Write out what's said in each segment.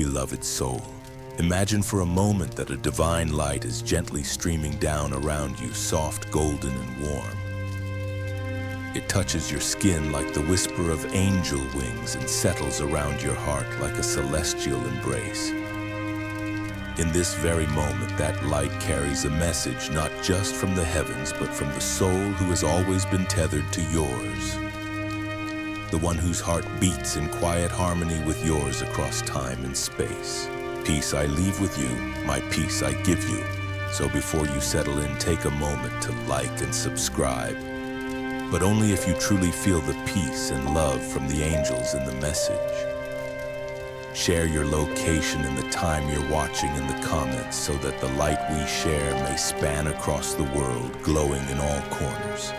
beloved soul. Imagine for a moment that a divine light is gently streaming down around you, soft, golden, and warm. It touches your skin like the whisper of angel wings and settles around your heart like a celestial embrace. In this very moment, that light carries a message not just from the heavens, but from the soul who has always been tethered to yours. The one whose heart beats in quiet harmony with yours across time and space. Peace I leave with you, my peace I give you. So before you settle in, take a moment to like and subscribe. But only if you truly feel the peace and love from the angels in the message. Share your location and the time you're watching in the comments so that the light we share may span across the world, glowing in all corners.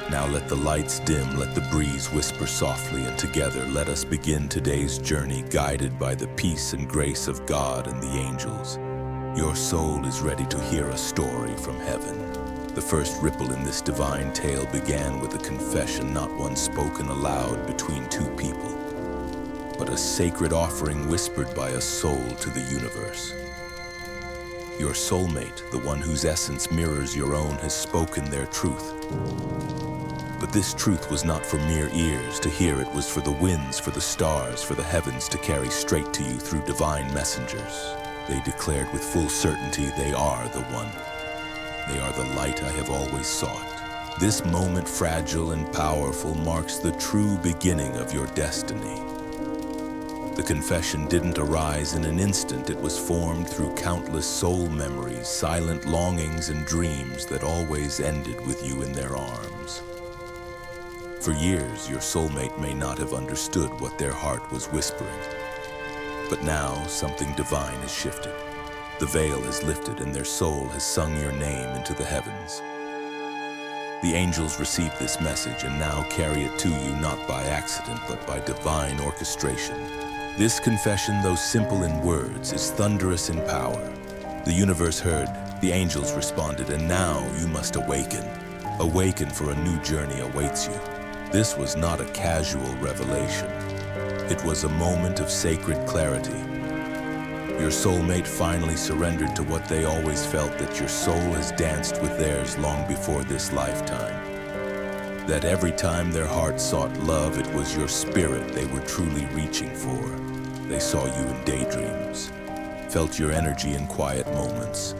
Now let the lights dim, let the breeze whisper softly, and together let us begin today's journey, guided by the peace and grace of God and the angels. Your soul is ready to hear a story from heaven. The first ripple in this divine tale began with a confession, not one spoken aloud between two people, but a sacred offering whispered by a soul to the universe. Your soulmate, the one whose essence mirrors your own, has spoken their truth. But this truth was not for mere ears to hear. It was for the winds, for the stars, for the heavens to carry straight to you through divine messengers. They declared with full certainty, they are the one. They are the light I have always sought. This moment, fragile and powerful, marks the true beginning of your destiny. The confession didn't arise in an instant. It was formed through countless soul memories, silent longings and dreams that always ended with you in their arms. For years, your soulmate may not have understood what their heart was whispering. But now, something divine has shifted. The veil is lifted and their soul has sung your name into the heavens. The angels received this message and now carry it to you not by accident but by divine orchestration. This confession, though simple in words, is thunderous in power. The universe heard, the angels responded, and now you must awaken. Awaken, for a new journey awaits you. This was not a casual revelation. It was a moment of sacred clarity. Your soulmate finally surrendered to what they always felt, that your soul has danced with theirs long before this lifetime. That every time their heart sought love, it was your spirit they were truly reaching for. They saw you in daydreams, felt your energy in quiet moments,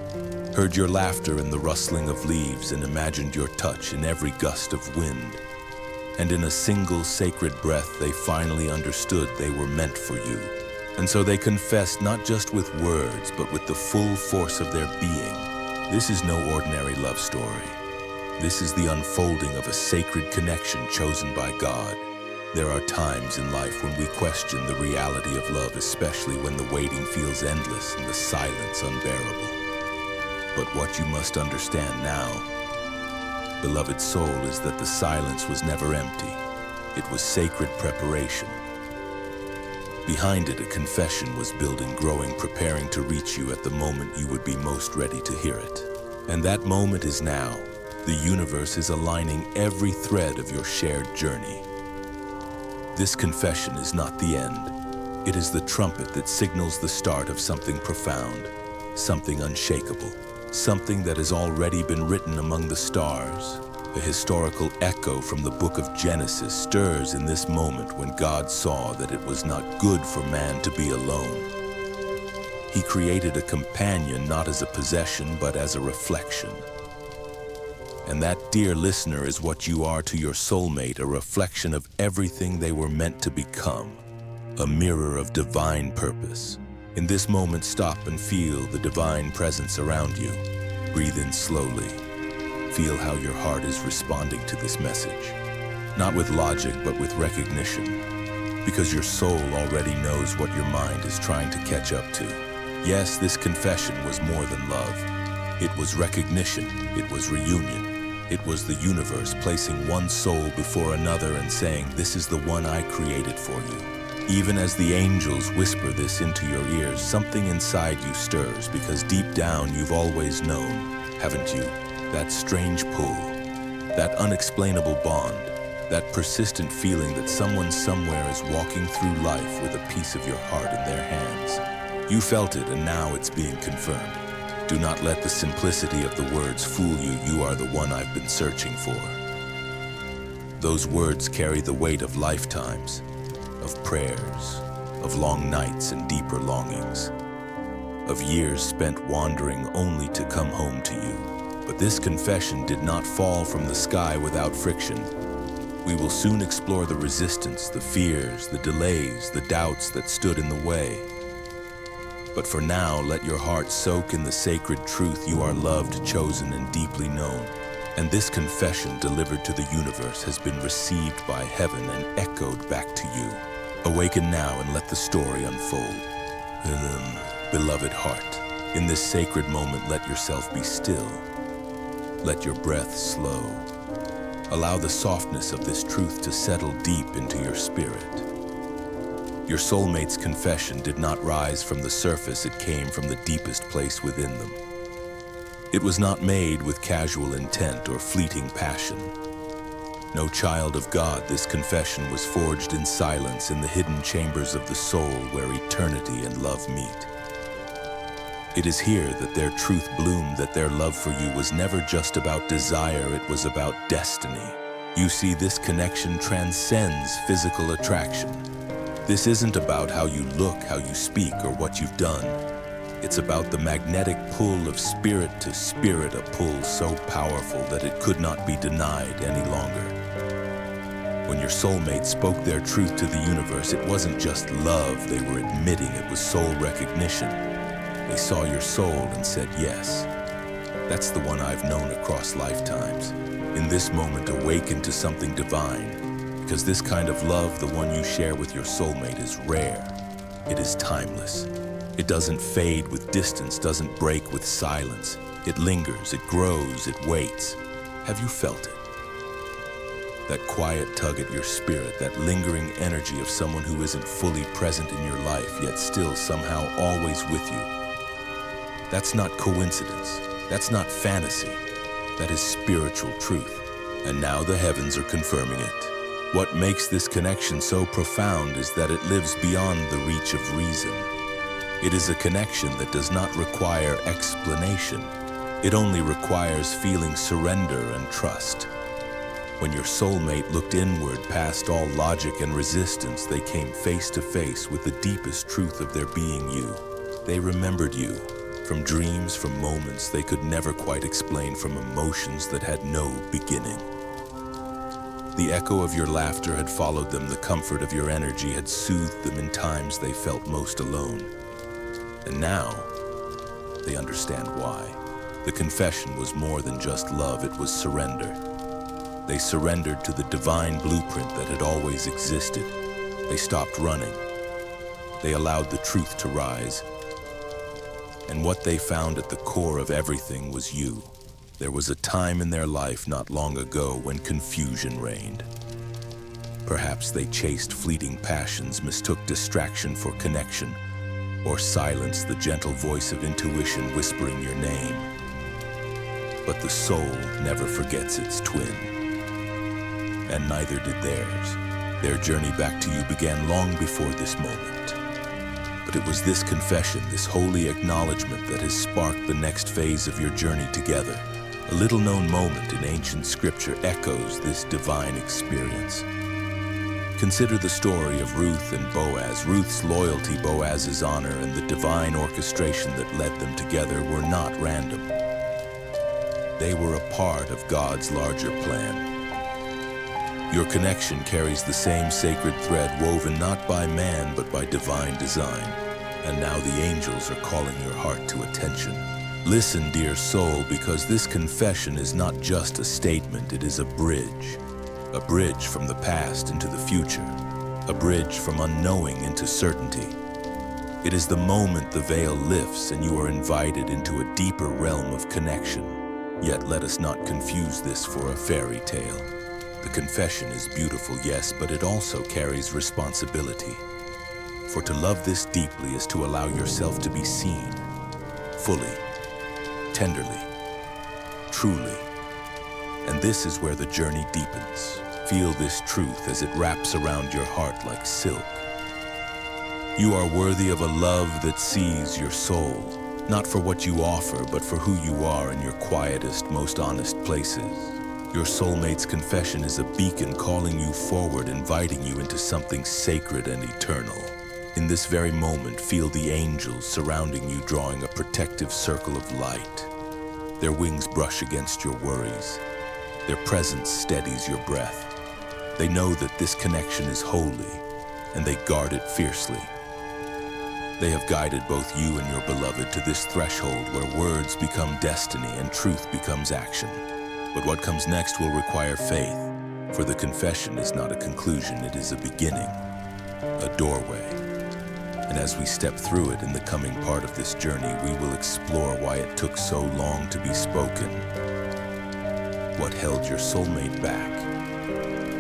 heard your laughter in the rustling of leaves, and imagined your touch in every gust of wind. And in a single sacred breath, they finally understood they were meant for you. And so they confessed, not just with words, but with the full force of their being. This is no ordinary love story. This is the unfolding of a sacred connection chosen by God. There are times in life when we question the reality of love, especially when the waiting feels endless and the silence unbearable. But what you must understand now, beloved soul, is that the silence was never empty. It was sacred preparation. Behind it, a confession was building, growing, preparing to reach you at the moment you would be most ready to hear it. And that moment is now. The universe is aligning every thread of your shared journey. This confession is not the end. It is the trumpet that signals the start of something profound, something unshakable, something that has already been written among the stars. A historical echo from the book of Genesis stirs in this moment when God saw that it was not good for man to be alone. He created a companion not as a possession but as a reflection. And that, dear listener, is what you are to your soulmate, a reflection of everything they were meant to become, a mirror of divine purpose. In this moment, stop and feel the divine presence around you. Breathe in slowly. Feel how your heart is responding to this message. Not with logic, but with recognition. Because your soul already knows what your mind is trying to catch up to. Yes, this confession was more than love. It was recognition. It was reunion. It was the universe placing one soul before another and saying, "This is the one I created for you." Even as the angels whisper this into your ears, something inside you stirs, because deep down you've always known, haven't you? That strange pull, that unexplainable bond. That persistent feeling that someone somewhere is walking through life with a piece of your heart in their hands. You felt it, and now it's being confirmed. Do not let the simplicity of the words fool you. You are the one I've been searching for. Those words carry the weight of lifetimes, of prayers, of long nights and deeper longings, of years spent wandering only to come home to you. But this confession did not fall from the sky without friction. We will soon explore the resistance, the fears, the delays, the doubts that stood in the way. But for now, let your heart soak in the sacred truth: you are loved, chosen, and deeply known. And this confession delivered to the universe has been received by heaven and echoed back to you. Awaken now and let the story unfold. Beloved heart, in this sacred moment, let yourself be still. Let your breath slow. Allow the softness of this truth to settle deep into your spirit. Your soulmate's confession did not rise from the surface, it came from the deepest place within them. It was not made with casual intent or fleeting passion. No, child of God, this confession was forged in silence in the hidden chambers of the soul where eternity and love meet. It is here that their truth bloomed, that their love for you was never just about desire, it was about destiny. You see, this connection transcends physical attraction. This isn't about how you look, how you speak, or what you've done. It's about the magnetic pull of spirit to spirit, a pull so powerful that it could not be denied any longer. When your soulmate spoke their truth to the universe, it wasn't just love they were admitting, it was soul recognition. They saw your soul and said, yes, that's the one I've known across lifetimes. In this moment, awaken to something divine, because this kind of love, the one you share with your soulmate, is rare. It is timeless. It doesn't fade with distance, doesn't break with silence. It lingers, it grows, it waits. Have you felt it? That quiet tug at your spirit, that lingering energy of someone who isn't fully present in your life, yet still somehow always with you. That's not coincidence. That's not fantasy. That is spiritual truth. And now the heavens are confirming it. What makes this connection so profound is that it lives beyond the reach of reason. It is a connection that does not require explanation. It only requires feeling surrender and trust. When your soulmate looked inward past all logic and resistance, they came face to face with the deepest truth of their being, you. They remembered you. From dreams, from moments they could never quite explain, from emotions that had no beginning. The echo of your laughter had followed them, the comfort of your energy had soothed them in times they felt most alone. And now, they understand why. The confession was more than just love, it was surrender. They surrendered to the divine blueprint that had always existed. They stopped running. They allowed the truth to rise. And what they found at the core of everything was you. There was a time in their life not long ago when confusion reigned. Perhaps they chased fleeting passions, mistook distraction for connection, or silenced the gentle voice of intuition whispering your name. But the soul never forgets its twin. And neither did theirs. Their journey back to you began long before this moment. But it was this confession, this holy acknowledgement, that has sparked the next phase of your journey together. A little-known moment in ancient scripture echoes this divine experience. Consider the story of Ruth and Boaz. Ruth's loyalty, Boaz's honor, and the divine orchestration that led them together were not random. They were a part of God's larger plan. Your connection carries the same sacred thread, woven not by man but by divine design. And now the angels are calling your heart to attention. Listen, dear soul, because this confession is not just a statement, it is a bridge. A bridge from the past into the future. A bridge from unknowing into certainty. It is the moment the veil lifts and you are invited into a deeper realm of connection. Yet let us not confuse this for a fairy tale. The confession is beautiful, yes, but it also carries responsibility. For to love this deeply is to allow yourself to be seen, fully, tenderly, truly. And this is where the journey deepens. Feel this truth as it wraps around your heart like silk. You are worthy of a love that sees your soul, not for what you offer, but for who you are in your quietest, most honest places. Your soulmate's confession is a beacon calling you forward, inviting you into something sacred and eternal. In this very moment, feel the angels surrounding you, drawing a protective circle of light. Their wings brush against your worries. Their presence steadies your breath. They know that this connection is holy, and they guard it fiercely. They have guided both you and your beloved to this threshold where words become destiny and truth becomes action. But what comes next will require faith, for the confession is not a conclusion, it is a beginning, a doorway. And as we step through it in the coming part of this journey, we will explore why it took so long to be spoken. What held your soulmate back?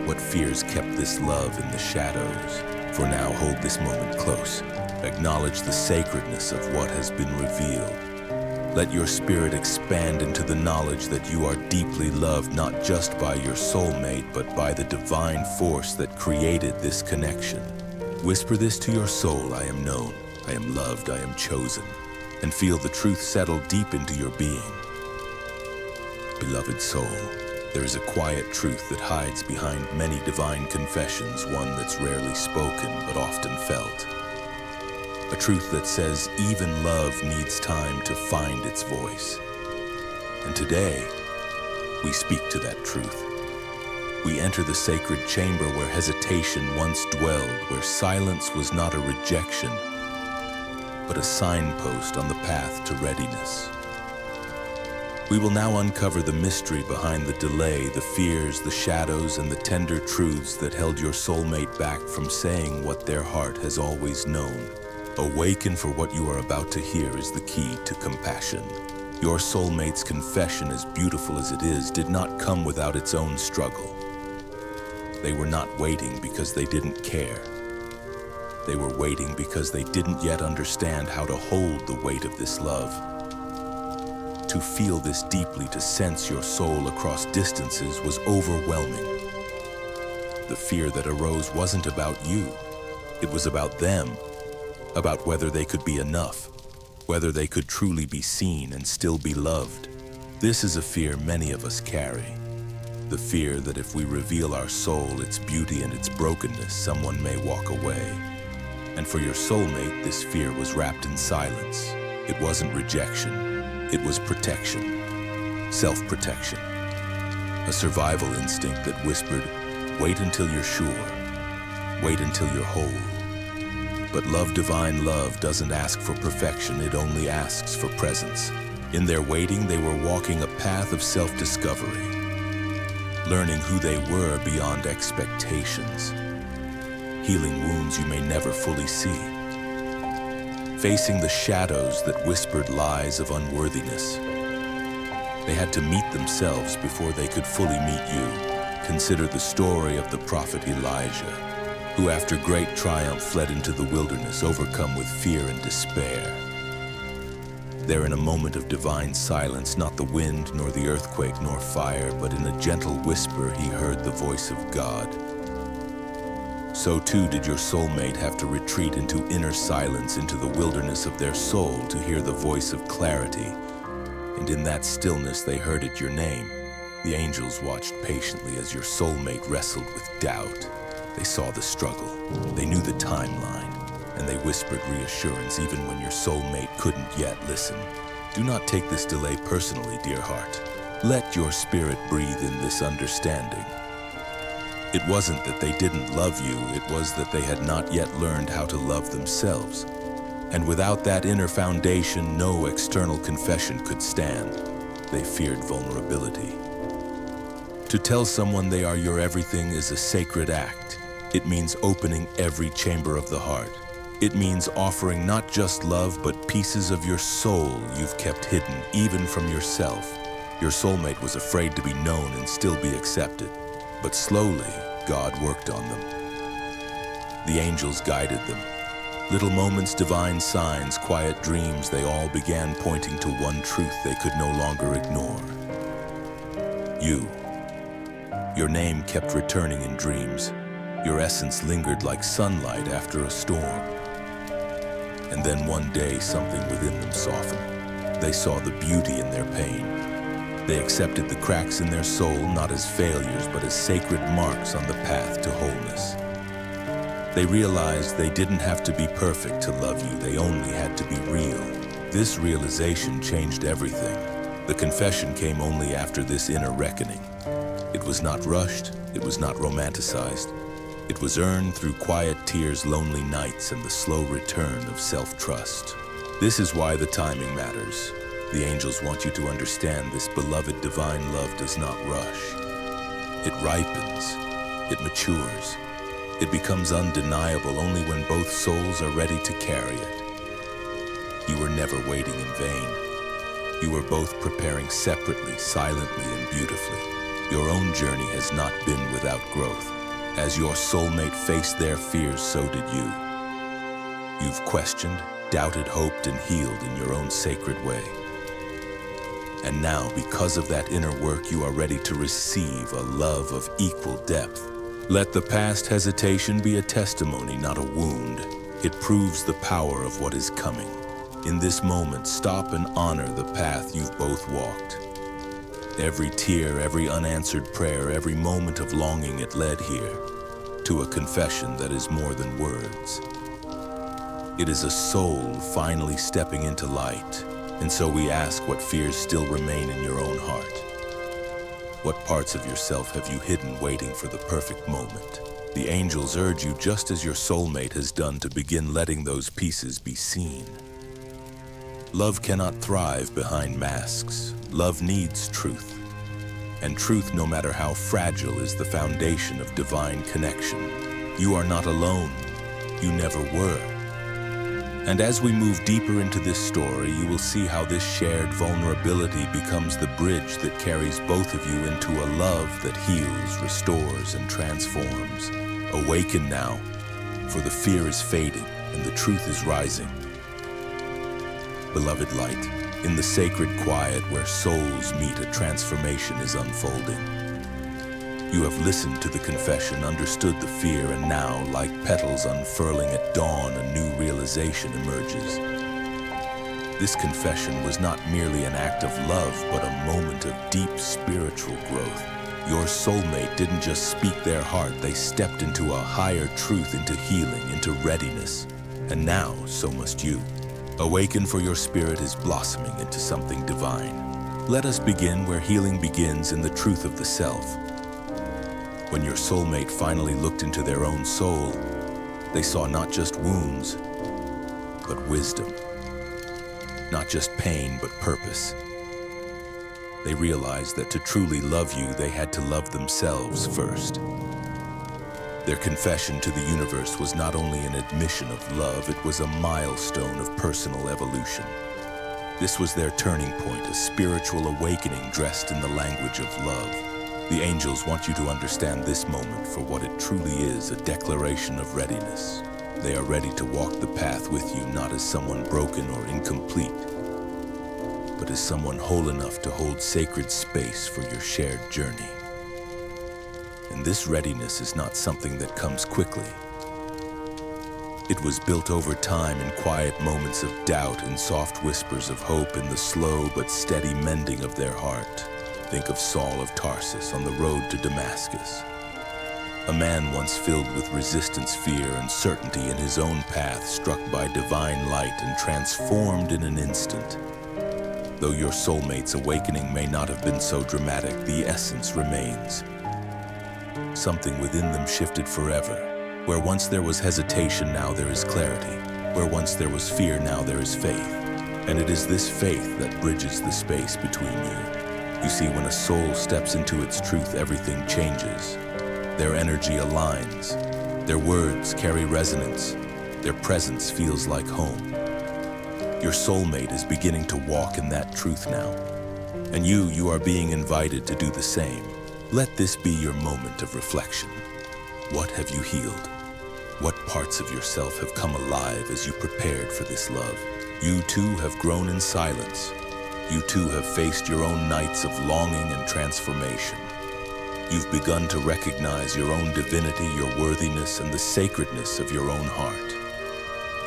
What fears kept this love in the shadows? For now, hold this moment close. Acknowledge the sacredness of what has been revealed. Let your spirit expand into the knowledge that you are deeply loved, not just by your soulmate, but by the divine force that created this connection. Whisper this to your soul: I am known, I am loved, I am chosen. And feel the truth settle deep into your being. Beloved soul, there is a quiet truth that hides behind many divine confessions, one that's rarely spoken but often felt. A truth that says even love needs time to find its voice. And today, we speak to that truth. We enter the sacred chamber where hesitation once dwelled, where silence was not a rejection, but a signpost on the path to readiness. We will now uncover the mystery behind the delay, the fears, the shadows, and the tender truths that held your soulmate back from saying what their heart has always known. Awaken, for what you are about to hear is the key to compassion. Your soulmate's confession, as beautiful as it is, did not come without its own struggle. They were not waiting because they didn't care. They were waiting because they didn't yet understand how to hold the weight of this love. To feel this deeply, to sense your soul across distances, was overwhelming. The fear that arose wasn't about you. It was about them. About whether they could be enough, whether they could truly be seen and still be loved. This is a fear many of us carry. The fear that if we reveal our soul, its beauty and its brokenness, someone may walk away. And for your soulmate, this fear was wrapped in silence. It wasn't rejection, it was protection, self-protection. A survival instinct that whispered, wait until you're sure, wait until you're whole. But love, divine love, doesn't ask for perfection, it only asks for presence. In their waiting, they were walking a path of self-discovery, learning who they were beyond expectations, healing wounds you may never fully see, facing the shadows that whispered lies of unworthiness. They had to meet themselves before they could fully meet you. Consider the story of the prophet Elijah, who after great triumph fled into the wilderness, overcome with fear and despair. There, in a moment of divine silence, not the wind, nor the earthquake, nor fire, but in a gentle whisper, he heard the voice of God. So too did your soulmate have to retreat into inner silence, into the wilderness of their soul, to hear the voice of clarity. And in that stillness they heard it, your name. The angels watched patiently as your soulmate wrestled with doubt. They saw the struggle, they knew the timeline, and they whispered reassurance even when your soulmate couldn't yet listen. Do not take this delay personally, dear heart. Let your spirit breathe in this understanding. It wasn't that they didn't love you, it was that they had not yet learned how to love themselves. And without that inner foundation, no external confession could stand. They feared vulnerability. To tell someone they are your everything is a sacred act. It means opening every chamber of the heart. It means offering not just love, but pieces of your soul you've kept hidden, even from yourself. Your soulmate was afraid to be known and still be accepted. But slowly, God worked on them. The angels guided them. Little moments, divine signs, quiet dreams, they all began pointing to one truth they could no longer ignore. Your name kept returning in dreams. Your essence lingered like sunlight after a storm. And then one day, something within them softened. They saw the beauty in their pain. They accepted the cracks in their soul not as failures, but as sacred marks on the path to wholeness. They realized they didn't have to be perfect to love you, they only had to be real. This realization changed everything. The confession came only after this inner reckoning. It was not rushed, it was not romanticized. It was earned through quiet tears, lonely nights, and the slow return of self-trust. This is why the timing matters. The angels want you to understand this beloved divine love does not rush. It ripens, it matures, it becomes undeniable only when both souls are ready to carry it. You were never waiting in vain. You were both preparing separately, silently, and beautifully. Your own journey has not been without growth. As your soulmate faced their fears, so did you. You've questioned, doubted, hoped, and healed in your own sacred way. And now, because of that inner work, you are ready to receive a love of equal depth. Let the past hesitation be a testimony, not a wound. It proves the power of what is coming. In this moment, stop and honor the path you've both walked. Every tear, every unanswered prayer, every moment of longing, it led here to a confession that is more than words. It is a soul finally stepping into light. And so we ask, what fears still remain in your own heart? What parts of yourself have you hidden, waiting for the perfect moment? The angels urge you, just as your soulmate has done, to begin letting those pieces be seen. Love cannot thrive behind masks. Love needs truth. And truth, no matter how fragile, is the foundation of divine connection. You are not alone. You never were. And as we move deeper into this story, you will see how this shared vulnerability becomes the bridge that carries both of you into a love that heals, restores, and transforms. Awaken now, for the fear is fading and the truth is rising. Beloved light, in the sacred quiet where souls meet, a transformation is unfolding. You have listened to the confession, understood the fear, and now, like petals unfurling at dawn, a new realization emerges. This confession was not merely an act of love, but a moment of deep spiritual growth. Your soulmate didn't just speak their heart, they stepped into a higher truth, into healing, into readiness. And now, so must you. Awaken, for your spirit is blossoming into something divine. Let us begin where healing begins, in the truth of the self. When your soulmate finally looked into their own soul, they saw not just wounds, but wisdom. Not just pain, but purpose. They realized that to truly love you, they had to love themselves first. Their confession to the universe was not only an admission of love, it was a milestone of personal evolution. This was their turning point, a spiritual awakening dressed in the language of love. The angels want you to understand this moment for what it truly is, a declaration of readiness. They are ready to walk the path with you, not as someone broken or incomplete, but as someone whole enough to hold sacred space for your shared journey. And this readiness is not something that comes quickly. It was built over time, in quiet moments of doubt, in soft whispers of hope, in the slow but steady mending of their heart. Think of Saul of Tarsus on the road to Damascus. A man once filled with resistance, fear, and certainty in his own path, struck by divine light and transformed in an instant. Though your soulmate's awakening may not have been so dramatic, the essence remains. Something within them shifted forever. Where once there was hesitation, now there is clarity. Where once there was fear, now there is faith. And it is this faith that bridges the space between you. You see, when a soul steps into its truth, everything changes. Their energy aligns. Their words carry resonance. Their presence feels like home. Your soulmate is beginning to walk in that truth now. And you are being invited to do the same. Let this be your moment of reflection. What have you healed? What parts of yourself have come alive as you prepared for this love? You too have grown in silence. You too have faced your own nights of longing and transformation. You've begun to recognize your own divinity, your worthiness, and the sacredness of your own heart.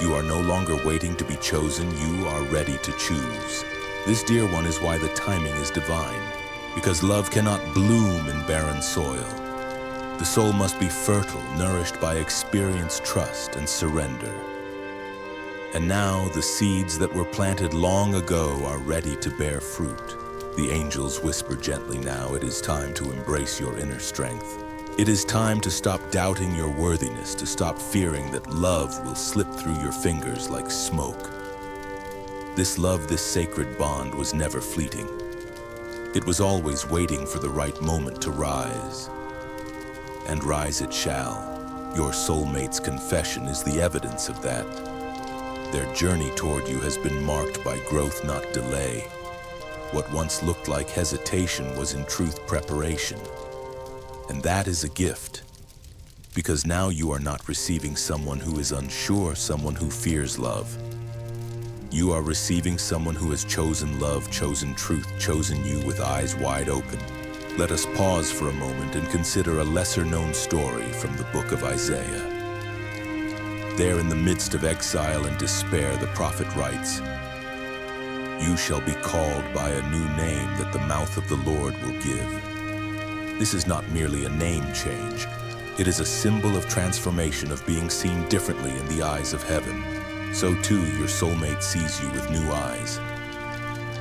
You are no longer waiting to be chosen, you are ready to choose. This, dear one, is why the timing is divine, because love cannot bloom in barren soil. The soul must be fertile, nourished by experience, trust, and surrender. And now the seeds that were planted long ago are ready to bear fruit. The angels whisper gently now, it is time to embrace your inner strength. It is time to stop doubting your worthiness, to stop fearing that love will slip through your fingers like smoke. This love, this sacred bond, was never fleeting. It was always waiting for the right moment to rise. And rise it shall. Your soulmate's confession is the evidence of that. Their journey toward you has been marked by growth, not delay. What once looked like hesitation was in truth preparation. And that is a gift, because now you are not receiving someone who is unsure, someone who fears love. You are receiving someone who has chosen love, chosen truth, chosen you with eyes wide open. Let us pause for a moment and consider a lesser-known story from the book of Isaiah. There in the midst of exile and despair, the prophet writes, "You shall be called by a new name that the mouth of the Lord will give." This is not merely a name change. It is a symbol of transformation, of being seen differently in the eyes of heaven. So too, your soulmate sees you with new eyes.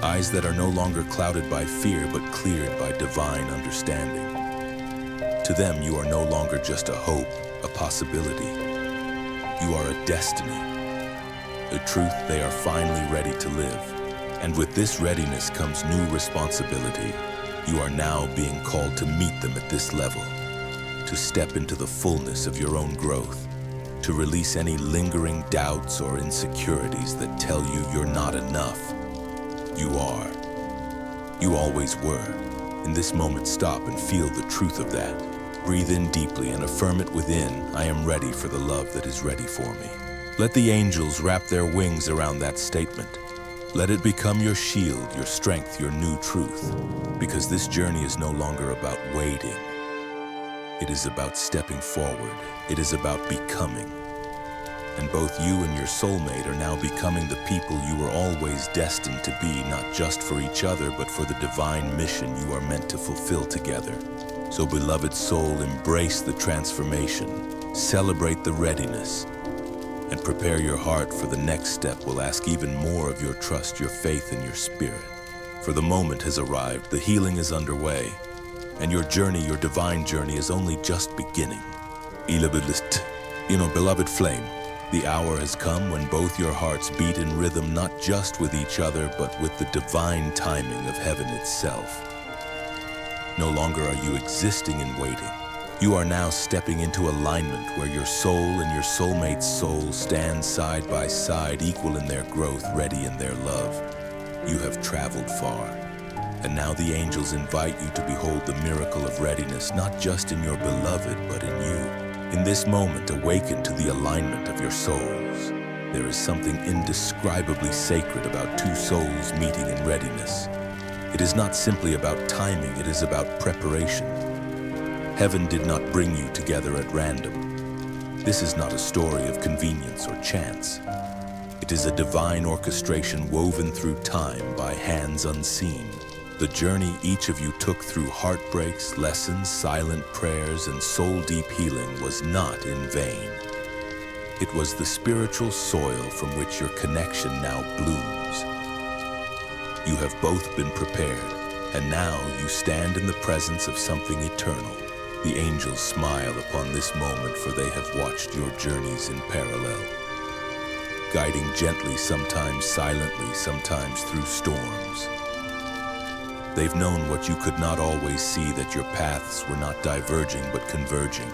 Eyes that are no longer clouded by fear, but cleared by divine understanding. To them, you are no longer just a hope, a possibility. You are a destiny, a truth they are finally ready to live. And with this readiness comes new responsibility. You are now being called to meet them at this level, to step into the fullness of your own growth, to release any lingering doubts or insecurities that tell you you're not enough. You are. You always were. In this moment, stop and feel the truth of that. Breathe in deeply and affirm it within. I am ready for the love that is ready for me. Let the angels wrap their wings around that statement. Let it become your shield, your strength, your new truth. Because this journey is no longer about waiting. It is about stepping forward. It is about becoming. And both you and your soulmate are now becoming the people you were always destined to be, not just for each other, but for the divine mission you are meant to fulfill together. So, beloved soul, embrace the transformation, celebrate the readiness, and prepare your heart for the next step will ask even more of your trust, your faith, and your spirit. For the moment has arrived, the healing is underway, and your journey, your divine journey, is only just beginning. Beloved flame, the hour has come when both your hearts beat in rhythm, not just with each other, but with the divine timing of heaven itself. No longer are you existing in waiting. You are now stepping into alignment where your soul and your soulmate's soul stand side by side, equal in their growth, ready in their love. You have traveled far, and now the angels invite you to behold the miracle of readiness, not just in your beloved, but in you. In this moment, awaken to the alignment of your souls. There is something indescribably sacred about two souls meeting in readiness. It is not simply about timing, it is about preparation. Heaven did not bring you together at random. This is not a story of convenience or chance. It is a divine orchestration woven through time by hands unseen. The journey each of you took through heartbreaks, lessons, silent prayers, and soul-deep healing was not in vain. It was the spiritual soil from which your connection now blooms. You have both been prepared, and now you stand in the presence of something eternal. The angels smile upon this moment, for they have watched your journeys in parallel, guiding gently, sometimes silently, sometimes through storms. They've known what you could not always see, that your paths were not diverging but converging.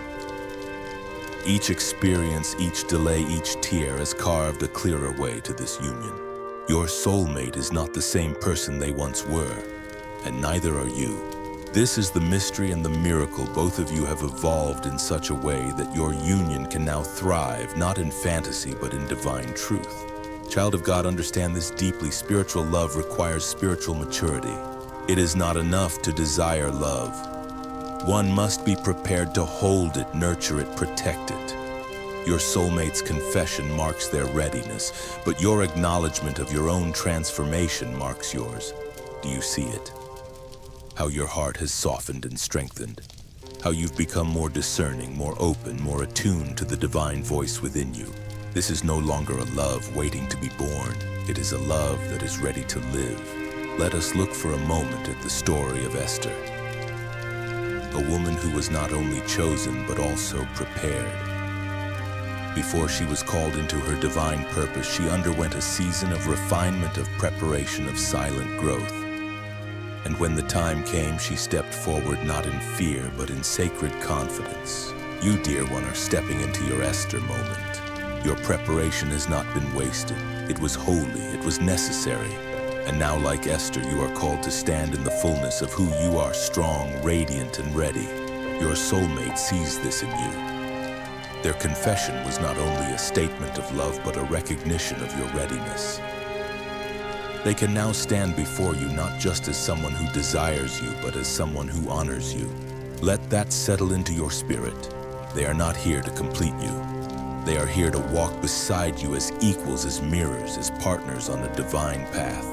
Each experience, each delay, each tear has carved a clearer way to this union. Your soulmate is not the same person they once were, and neither are you. This is the mystery and the miracle. Both of you have evolved in such a way that your union can now thrive, not in fantasy, but in divine truth. Child of God, understand this deeply. Spiritual love requires spiritual maturity. It is not enough to desire love. One must be prepared to hold it, nurture it, protect it. Your soulmate's confession marks their readiness, but your acknowledgement of your own transformation marks yours. Do you see it? How your heart has softened and strengthened. How you've become more discerning, more open, more attuned to the divine voice within you. This is no longer a love waiting to be born. It is a love that is ready to live. Let us look for a moment at the story of Esther, a woman who was not only chosen but also prepared. Before she was called into her divine purpose, she underwent a season of refinement, of preparation, of silent growth. And when the time came, she stepped forward not in fear, but in sacred confidence. You, dear one, are stepping into your Esther moment. Your preparation has not been wasted. It was holy, it was necessary. And now, like Esther, you are called to stand in the fullness of who you are, strong, radiant, and ready. Your soulmate sees this in you. Their confession was not only a statement of love, but a recognition of your readiness. They can now stand before you not just as someone who desires you, but as someone who honors you. Let that settle into your spirit. They are not here to complete you. They are here to walk beside you as equals, as mirrors, as partners on a divine path.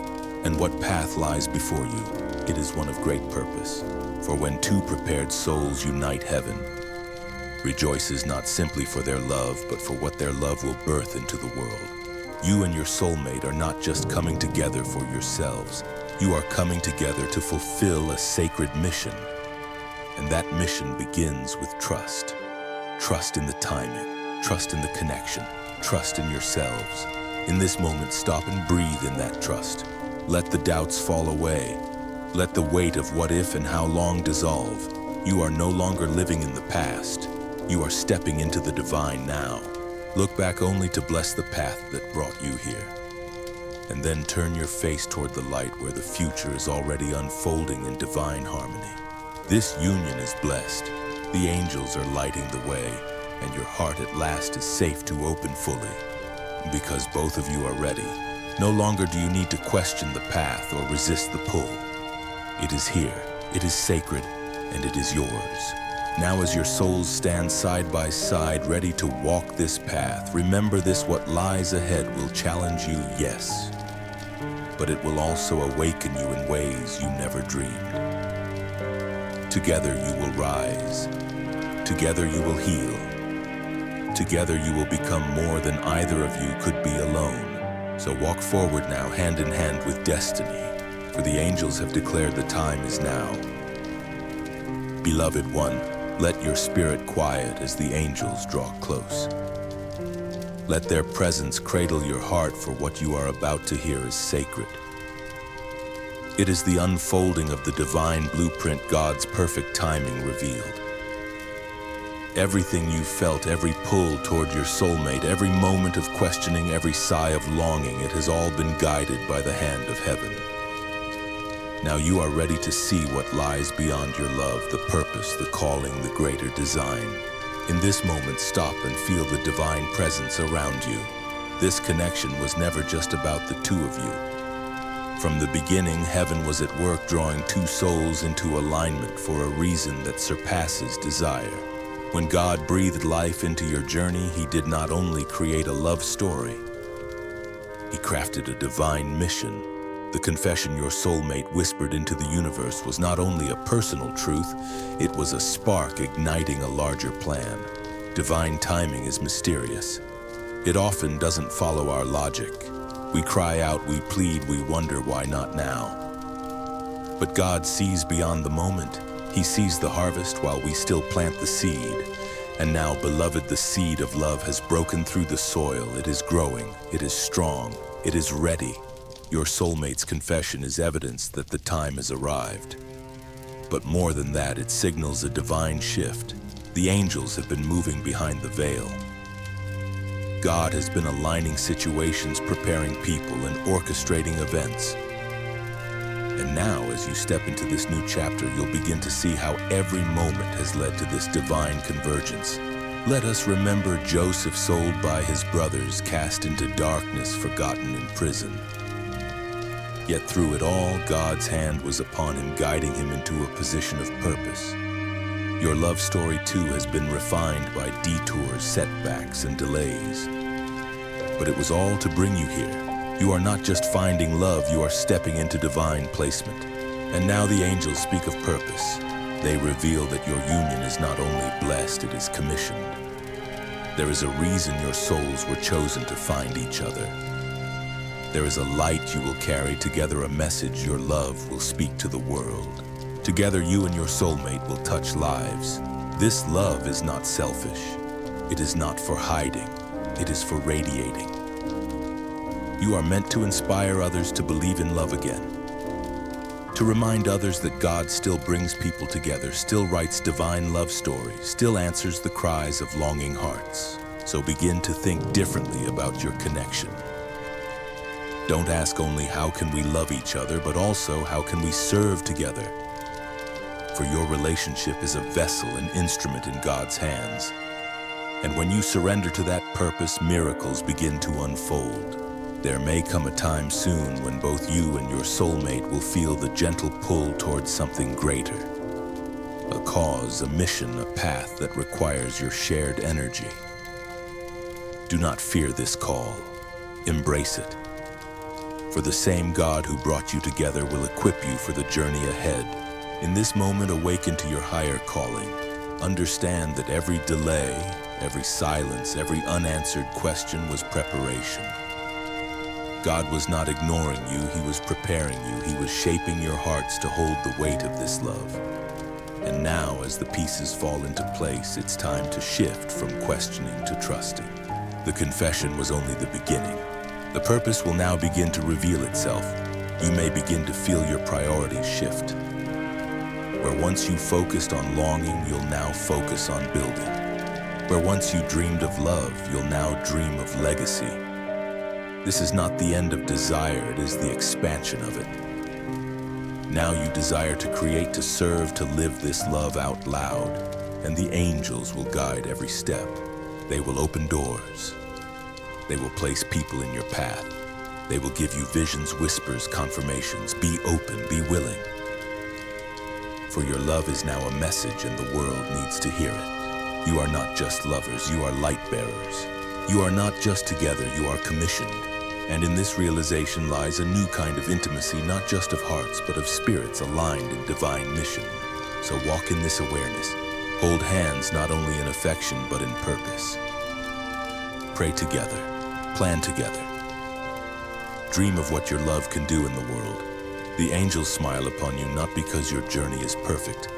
And what path lies before you? It is one of great purpose. For when two prepared souls unite, heaven rejoices not simply for their love, but for what their love will birth into the world. You and your soulmate are not just coming together for yourselves. You are coming together to fulfill a sacred mission. And that mission begins with trust. Trust in the timing, trust in the connection, trust in yourselves. In this moment, stop and breathe in that trust. Let the doubts fall away. Let the weight of what if and how long dissolve. You are no longer living in the past. You are stepping into the divine now. Look back only to bless the path that brought you here. And then turn your face toward the light where the future is already unfolding in divine harmony. This union is blessed. The angels are lighting the way, and your heart at last is safe to open fully. Because both of you are ready, no longer do you need to question the path or resist the pull. It is here, it is sacred, and it is yours. Now as your souls stand side by side, ready to walk this path, remember this: what lies ahead will challenge you, yes, but it will also awaken you in ways you never dreamed. Together you will rise. Together you will heal. Together you will become more than either of you could be alone. So walk forward now, hand in hand with destiny, for the angels have declared the time is now. Beloved one, let your spirit quiet as the angels draw close. Let their presence cradle your heart, for what you are about to hear is sacred. It is the unfolding of the divine blueprint, God's perfect timing revealed. Everything you felt, every pull toward your soulmate, every moment of questioning, every sigh of longing, it has all been guided by the hand of heaven. Now you are ready to see what lies beyond your love, the purpose, the calling, the greater design. In this moment, stop and feel the divine presence around you. This connection was never just about the two of you. From the beginning, heaven was at work drawing two souls into alignment for a reason that surpasses desire. When God breathed life into your journey, He did not only create a love story, He crafted a divine mission. The confession your soulmate whispered into the universe was not only a personal truth, it was a spark igniting a larger plan. Divine timing is mysterious. It often doesn't follow our logic. We cry out, we plead, we wonder why not now. But God sees beyond the moment. He sees the harvest while we still plant the seed. And now, beloved, the seed of love has broken through the soil. It is growing. It is strong. It is ready. Your soulmate's confession is evidence that the time has arrived. But more than that, it signals a divine shift. The angels have been moving behind the veil. God has been aligning situations, preparing people, and orchestrating events. And now, as you step into this new chapter, you'll begin to see how every moment has led to this divine convergence. Let us remember Joseph, sold by his brothers, cast into darkness, forgotten in prison. Yet through it all, God's hand was upon him, guiding him into a position of purpose. Your love story too has been refined by detours, setbacks, and delays. But it was all to bring you here. You are not just finding love, you are stepping into divine placement. And now the angels speak of purpose. They reveal that your union is not only blessed, it is commissioned. There is a reason your souls were chosen to find each other. There is a light you will carry together, a message your love will speak to the world. Together, you and your soulmate will touch lives. This love is not selfish. It is not for hiding. It is for radiating. You are meant to inspire others to believe in love again. To remind others that God still brings people together, still writes divine love stories, still answers the cries of longing hearts. So begin to think differently about your connection. Don't ask only how can we love each other, but also how can we serve together. For your relationship is a vessel, an instrument in God's hands. And when you surrender to that purpose, miracles begin to unfold. There may come a time soon when both you and your soulmate will feel the gentle pull towards something greater. A cause, a mission, a path that requires your shared energy. Do not fear this call. Embrace it. For the same God who brought you together will equip you for the journey ahead. In this moment, awaken to your higher calling. Understand that every delay, every silence, every unanswered question was preparation. God was not ignoring you, He was preparing you. He was shaping your hearts to hold the weight of this love. And now, as the pieces fall into place, it's time to shift from questioning to trusting. The confession was only the beginning. The purpose will now begin to reveal itself. You may begin to feel your priorities shift. Where once you focused on longing, you'll now focus on building. Where once you dreamed of love, you'll now dream of legacy. This is not the end of desire, it is the expansion of it. Now you desire to create, to serve, to live this love out loud, and the angels will guide every step. They will open doors. They will place people in your path. They will give you visions, whispers, confirmations. Be open, be willing. For your love is now a message and the world needs to hear it. You are not just lovers, you are light bearers. You are not just together, you are commissioned. And in this realization lies a new kind of intimacy, not just of hearts, but of spirits aligned in divine mission. So walk in this awareness. Hold hands not only in affection, but in purpose. Pray together. Plan together. Dream of what your love can do in the world. The angels smile upon you not because your journey is perfect,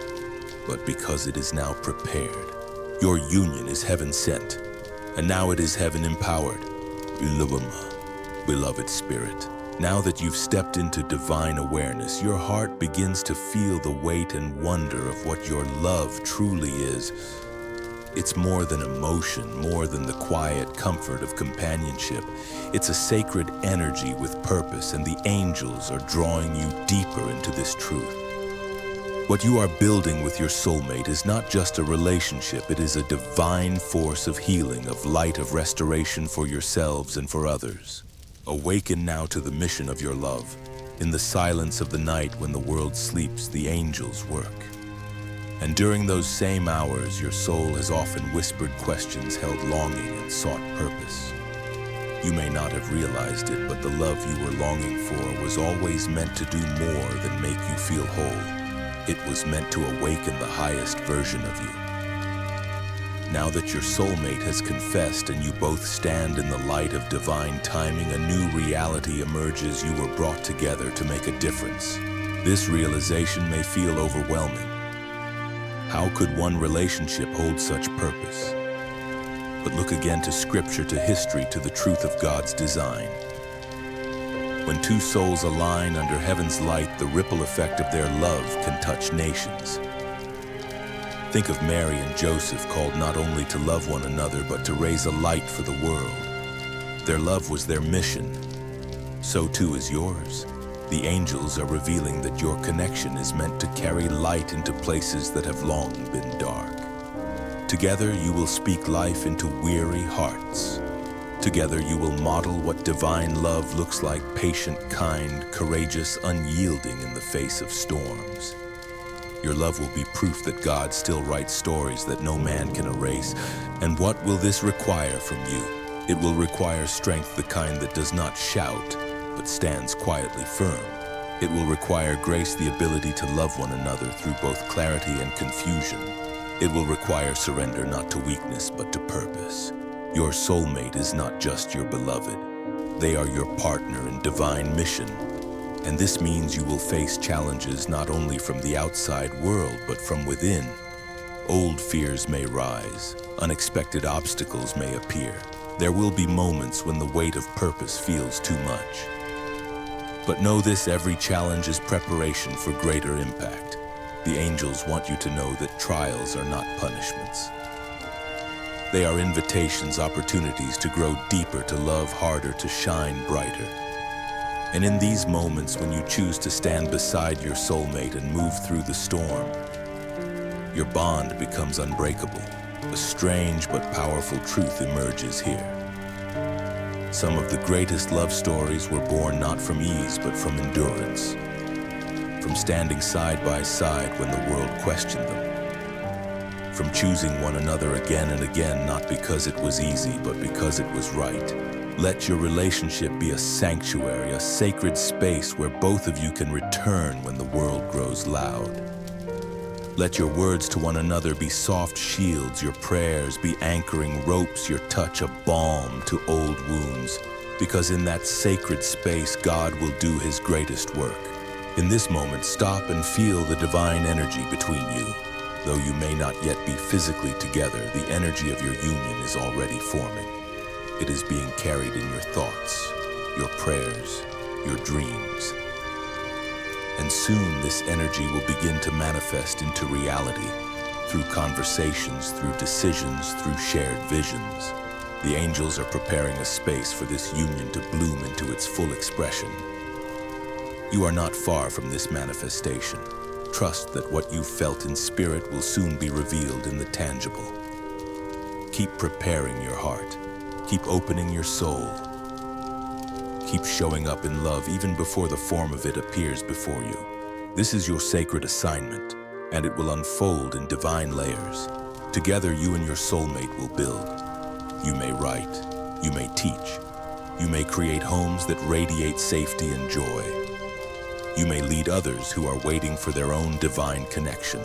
but because it is now prepared. Your union is heaven sent, and now it is heaven empowered. Beloved spirit, now that you've stepped into divine awareness, your heart begins to feel the weight and wonder of what your love truly is. It's more than emotion, more than the quiet comfort of companionship. It's a sacred energy with purpose, and the angels are drawing you deeper into this truth. What you are building with your soulmate is not just a relationship, it is a divine force of healing, of light, of restoration for yourselves and for others. Awaken now to the mission of your love. In the silence of the night when the world sleeps, the angels work. And during those same hours, your soul has often whispered questions, held longing, and sought purpose. You may not have realized it, but the love you were longing for was always meant to do more than make you feel whole. It was meant to awaken the highest version of you. Now that your soulmate has confessed and you both stand in the light of divine timing, a new reality emerges. You were brought together to make a difference. This realization may feel overwhelming. How could one relationship hold such purpose? But look again to Scripture, to history, to the truth of God's design. When two souls align under heaven's light, the ripple effect of their love can touch nations. Think of Mary and Joseph, called not only to love one another, but to raise a light for the world. Their love was their mission. So too is yours. The angels are revealing that your connection is meant to carry light into places that have long been dark. Together you will speak life into weary hearts. Together you will model what divine love looks like: patient, kind, courageous, unyielding in the face of storms. Your love will be proof that God still writes stories that no man can erase. And what will this require from you? It will require strength, the kind that does not shout, but stands quietly firm. It will require grace, the ability to love one another through both clarity and confusion. It will require surrender, not to weakness, but to purpose. Your soulmate is not just your beloved. They are your partner in divine mission. And this means you will face challenges not only from the outside world, but from within. Old fears may rise. Unexpected obstacles may appear. There will be moments when the weight of purpose feels too much. But know this, every challenge is preparation for greater impact. The angels want you to know that trials are not punishments. They are invitations, opportunities to grow deeper, to love harder, to shine brighter. And in these moments when you choose to stand beside your soulmate and move through the storm, your bond becomes unbreakable. A strange but powerful truth emerges here. Some of the greatest love stories were born not from ease, but from endurance. From standing side by side when the world questioned them. From choosing one another again and again, not because it was easy, but because it was right. Let your relationship be a sanctuary, a sacred space where both of you can return when the world grows loud. Let your words to one another be soft shields, your prayers be anchoring ropes, your touch a balm to old wounds. Because in that sacred space, God will do His greatest work. In this moment, stop and feel the divine energy between you. Though you may not yet be physically together, the energy of your union is already forming. It is being carried in your thoughts, your prayers, your dreams. And soon this energy will begin to manifest into reality through conversations, through decisions, through shared visions. The angels are preparing a space for this union to bloom into its full expression. You are not far from this manifestation. Trust that what you felt in spirit will soon be revealed in the tangible. Keep preparing your heart. Keep opening your soul. Keep showing up in love even before the form of it appears before you. This is your sacred assignment, and it will unfold in divine layers. Together, you and your soulmate will build. You may write, you may teach, you may create homes that radiate safety and joy. You may lead others who are waiting for their own divine connection.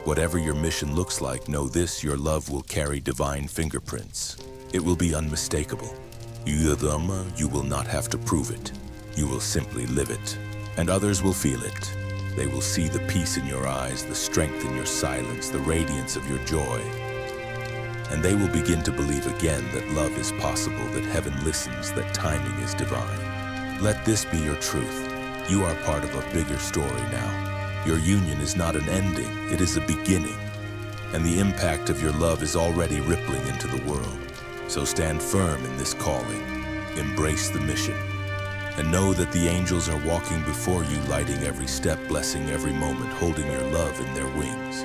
Whatever your mission looks like, know this, your love will carry divine fingerprints. It will be unmistakable. You will not have to prove it. You will simply live it, and others will feel it. They will see the peace in your eyes, the strength in your silence, the radiance of your joy. And they will begin to believe again that love is possible, that heaven listens, that timing is divine. Let this be your truth. You are part of a bigger story now. Your union is not an ending, it is a beginning. And the impact of your love is already rippling into the world. So stand firm in this calling, embrace the mission, and know that the angels are walking before you, lighting every step, blessing every moment, holding your love in their wings.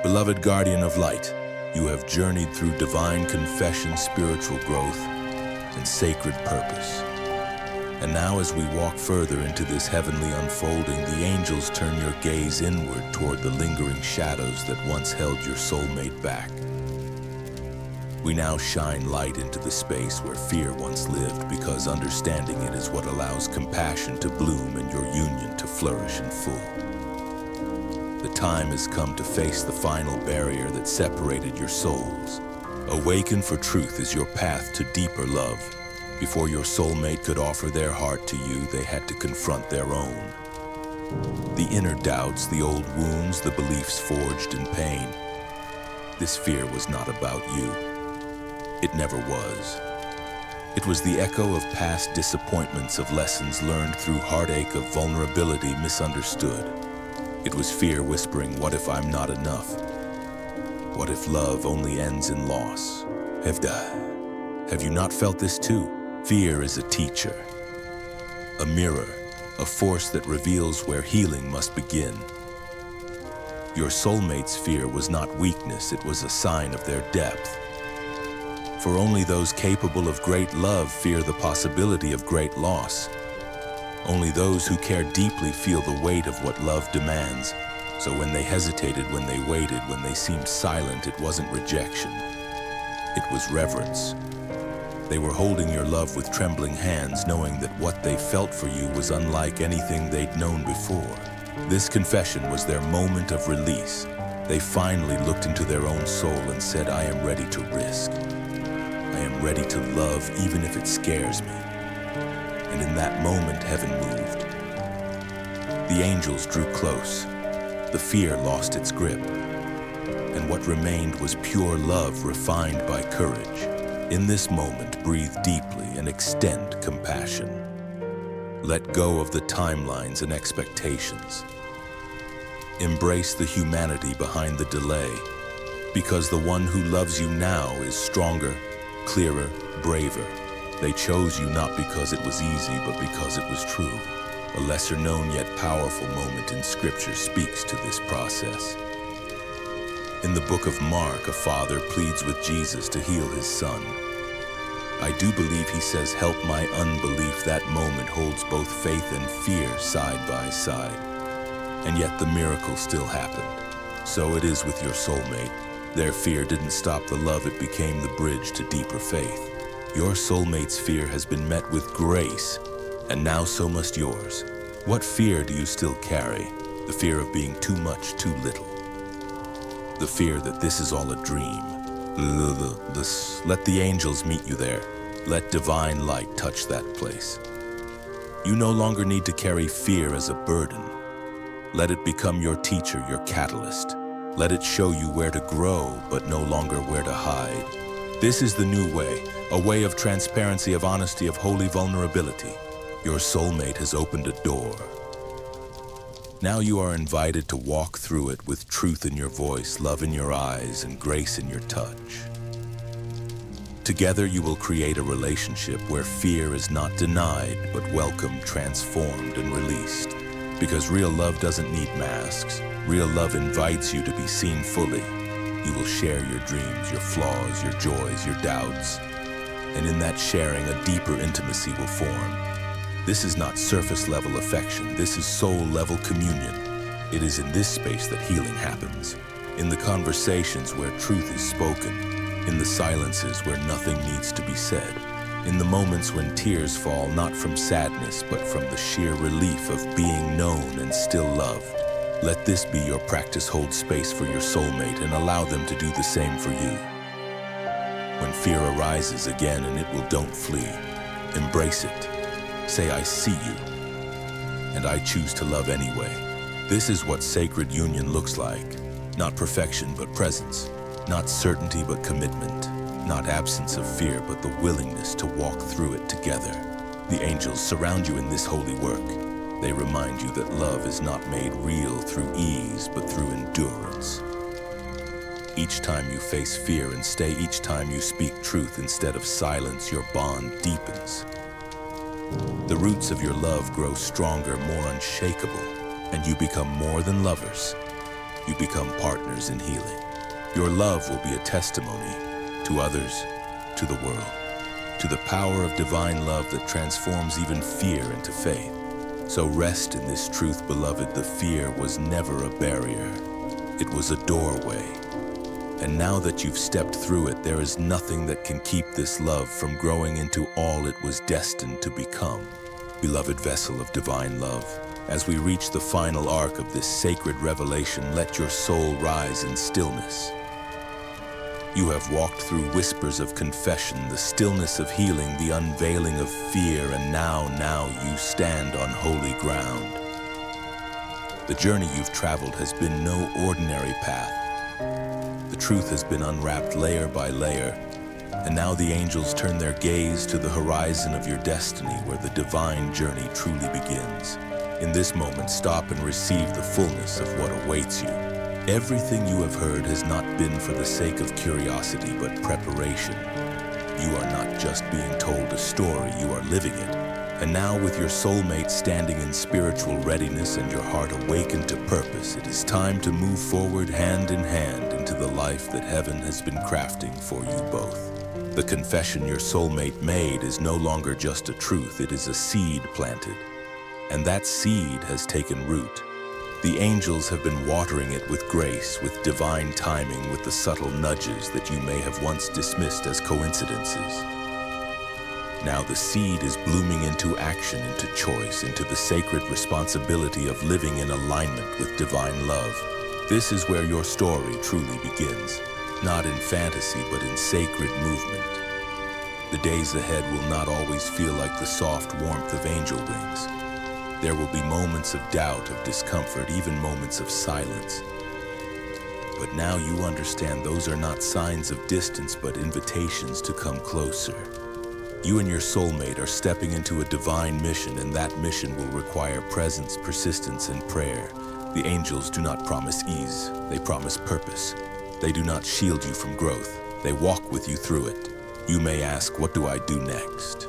Beloved guardian of light, you have journeyed through divine confession, spiritual growth, and sacred purpose. And now as we walk further into this heavenly unfolding, the angels turn your gaze inward toward the lingering shadows that once held your soulmate back. We now shine light into the space where fear once lived, because understanding it is what allows compassion to bloom and your union to flourish in full. The time has come to face the final barrier that separated your souls. Awaken, for truth is your path to deeper love. Before your soulmate could offer their heart to you, they had to confront their own. The inner doubts, the old wounds, the beliefs forged in pain. This fear was not about you. It never was. It was the echo of past disappointments, of lessons learned through heartache, of vulnerability misunderstood. It was fear whispering, what if I'm not enough? What if love only ends in loss? Have you not felt this too? Fear is a teacher, a mirror, a force that reveals where healing must begin. Your soulmate's fear was not weakness, it was a sign of their depth. For only those capable of great love fear the possibility of great loss. Only those who care deeply feel the weight of what love demands. So when they hesitated, when they waited, when they seemed silent, it wasn't rejection. It was reverence. They were holding your love with trembling hands, knowing that what they felt for you was unlike anything they'd known before. This confession was their moment of release. They finally looked into their own soul and said, I am ready to risk. I am ready to love even if it scares me. And in that moment, heaven moved. The angels drew close. The fear lost its grip. And what remained was pure love refined by courage. In this moment, breathe deeply and extend compassion. Let go of the timelines and expectations. Embrace the humanity behind the delay, because the one who loves you now is stronger, clearer, braver. They chose you not because it was easy, but because it was true. A lesser-known yet powerful moment in Scripture speaks to this process. In the book of Mark, a father pleads with Jesus to heal his son. I do believe he says, help my unbelief. That moment holds both faith and fear side by side. And yet the miracle still happened. So it is with your soulmate. Their fear didn't stop the love, it became the bridge to deeper faith. Your soulmate's fear has been met with grace, and now so must yours. What fear do you still carry? The fear of being too much, too little. The fear that this is all a dream. Let the angels meet you there. Let divine light touch that place. You no longer need to carry fear as a burden. Let it become your teacher, your catalyst. Let it show you where to grow, but no longer where to hide. This is the new way, a way of transparency, of honesty, of holy vulnerability. Your soulmate has opened a door. Now you are invited to walk through it with truth in your voice, love in your eyes, and grace in your touch. Together you will create a relationship where fear is not denied, but welcomed, transformed, and released. Because real love doesn't need masks. Real love invites you to be seen fully. You will share your dreams, your flaws, your joys, your doubts. And in that sharing, a deeper intimacy will form. This is not surface-level affection. This is soul-level communion. It is in this space that healing happens. In the conversations where truth is spoken. In the silences where nothing needs to be said. In the moments when tears fall not from sadness, but from the sheer relief of being known and still loved. Let this be your practice. Hold space for your soulmate and allow them to do the same for you. When fear arises again, and it will, don't flee. Embrace it. Say, I see you, and I choose to love anyway. This is what sacred union looks like. Not perfection, but presence. Not certainty, but commitment. Not absence of fear, but the willingness to walk through it together. The angels surround you in this holy work. They remind you that love is not made real through ease, but through endurance. Each time you face fear and stay, each time you speak truth instead of silence, your bond deepens. The roots of your love grow stronger, more unshakable, and you become more than lovers. You become partners in healing. Your love will be a testimony to others, to the world, to the power of divine love that transforms even fear into faith. So rest in this truth, beloved. The fear was never a barrier. It was a doorway. And now that you've stepped through it, there is nothing that can keep this love from growing into all it was destined to become. Beloved vessel of divine love, as we reach the final arc of this sacred revelation, let your soul rise in stillness. You have walked through whispers of confession, the stillness of healing, the unveiling of fear, and now you stand on holy ground. The journey you've traveled has been no ordinary path. The truth has been unwrapped layer by layer, and now the angels turn their gaze to the horizon of your destiny, where the divine journey truly begins. In this moment, stop and receive the fullness of what awaits you. Everything you have heard has not been for the sake of curiosity, but preparation. You are not just being told a story, you are living it. And now, with your soulmate standing in spiritual readiness and your heart awakened to purpose, it is time to move forward hand in hand into the life that heaven has been crafting for you both. The confession your soulmate made is no longer just a truth, it is a seed planted. And that seed has taken root. The angels have been watering it with grace, with divine timing, with the subtle nudges that you may have once dismissed as coincidences. Now the seed is blooming into action, into choice, into the sacred responsibility of living in alignment with divine love. This is where your story truly begins, not in fantasy, but in sacred movement. The days ahead will not always feel like the soft warmth of angel wings. There will be moments of doubt, of discomfort, even moments of silence. But now you understand those are not signs of distance, but invitations to come closer. You and your soulmate are stepping into a divine mission, and that mission will require presence, persistence, and prayer. The angels do not promise ease, they promise purpose. They do not shield you from growth, they walk with you through it. You may ask, what do I do next?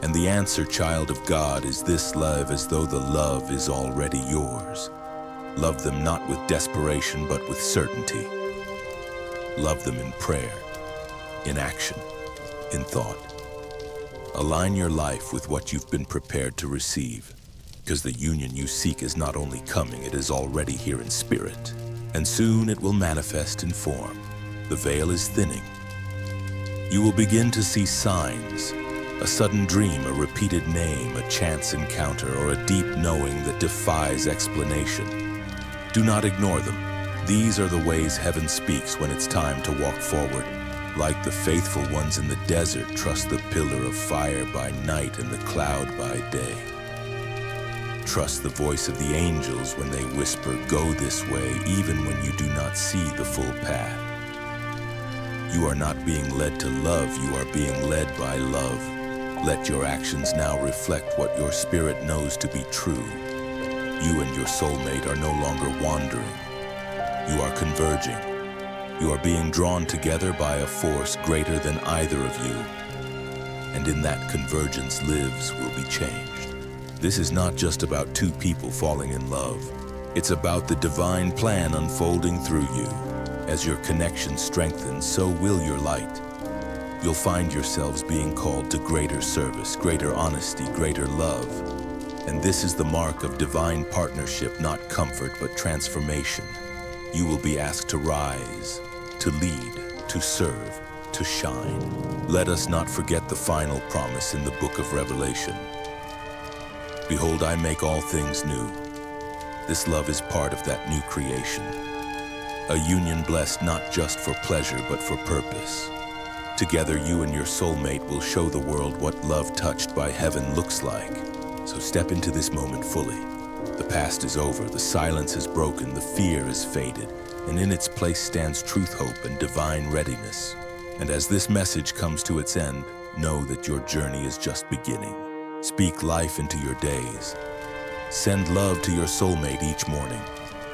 And the answer, child of God, is this: love as though the love is already yours. Love them not with desperation, but with certainty. Love them in prayer, in action, in thought. Align your life with what you've been prepared to receive, because the union you seek is not only coming, it is already here in spirit. And soon it will manifest in form. The veil is thinning. You will begin to see signs. A sudden dream, a repeated name, a chance encounter, or a deep knowing that defies explanation. Do not ignore them. These are the ways heaven speaks when it's time to walk forward. Like the faithful ones in the desert, trust the pillar of fire by night and the cloud by day. Trust the voice of the angels when they whisper, go this way, even when you do not see the full path. You are not being led to love, you are being led by love. Let your actions now reflect what your spirit knows to be true. You and your soulmate are no longer wandering. You are converging. You are being drawn together by a force greater than either of you. And in that convergence, lives will be changed. This is not just about two people falling in love. It's about the divine plan unfolding through you. As your connection strengthens, so will your light. You'll find yourselves being called to greater service, greater honesty, greater love. And this is the mark of divine partnership, not comfort, but transformation. You will be asked to rise, to lead, to serve, to shine. Let us not forget the final promise in the book of Revelation. Behold, I make all things new. This love is part of that new creation. A union blessed not just for pleasure, but for purpose. Together, you and your soulmate will show the world what love touched by heaven looks like. So step into this moment fully. The past is over, the silence is broken, the fear is faded, and in its place stands truth, hope, and divine readiness. And as this message comes to its end, know that your journey is just beginning. Speak life into your days. Send love to your soulmate each morning.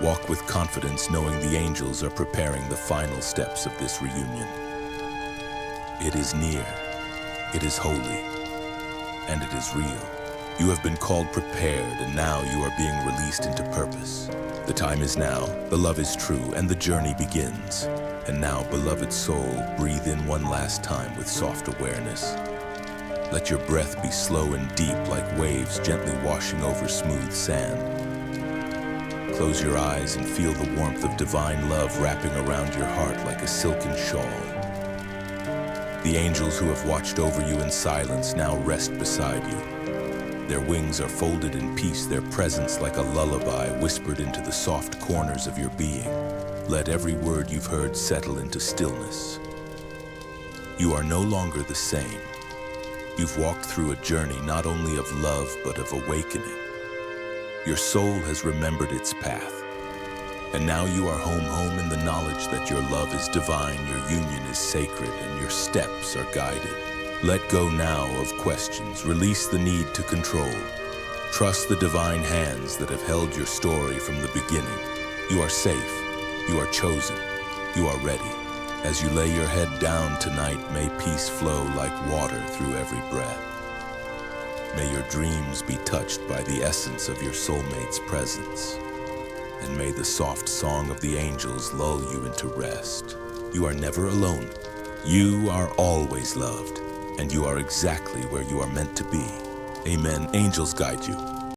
Walk with confidence, knowing the angels are preparing the final steps of this reunion. It is near, it is holy, and it is real. You have been called prepared, and now you are being released into purpose. The time is now, the love is true, and the journey begins. And now, beloved soul, breathe in one last time with soft awareness. Let your breath be slow and deep, like waves gently washing over smooth sand. Close your eyes and feel the warmth of divine love wrapping around your heart like a silken shawl. The angels who have watched over you in silence now rest beside you. Their wings are folded in peace, their presence like a lullaby whispered into the soft corners of your being. Let every word you've heard settle into stillness. You are no longer the same. You've walked through a journey not only of love, but of awakening. Your soul has remembered its path. And now you are home in the knowledge that your love is divine, your union is sacred, and your steps are guided. Let go now of questions. Release the need to control. Trust the divine hands that have held your story from the beginning. You are safe. You are chosen. You are ready. As you lay your head down tonight, may peace flow like water through every breath. May your dreams be touched by the essence of your soulmate's presence. And may the soft song of the angels lull you into rest. You are never alone. You are always loved. And you are exactly where you are meant to be. Amen. Angels guide you.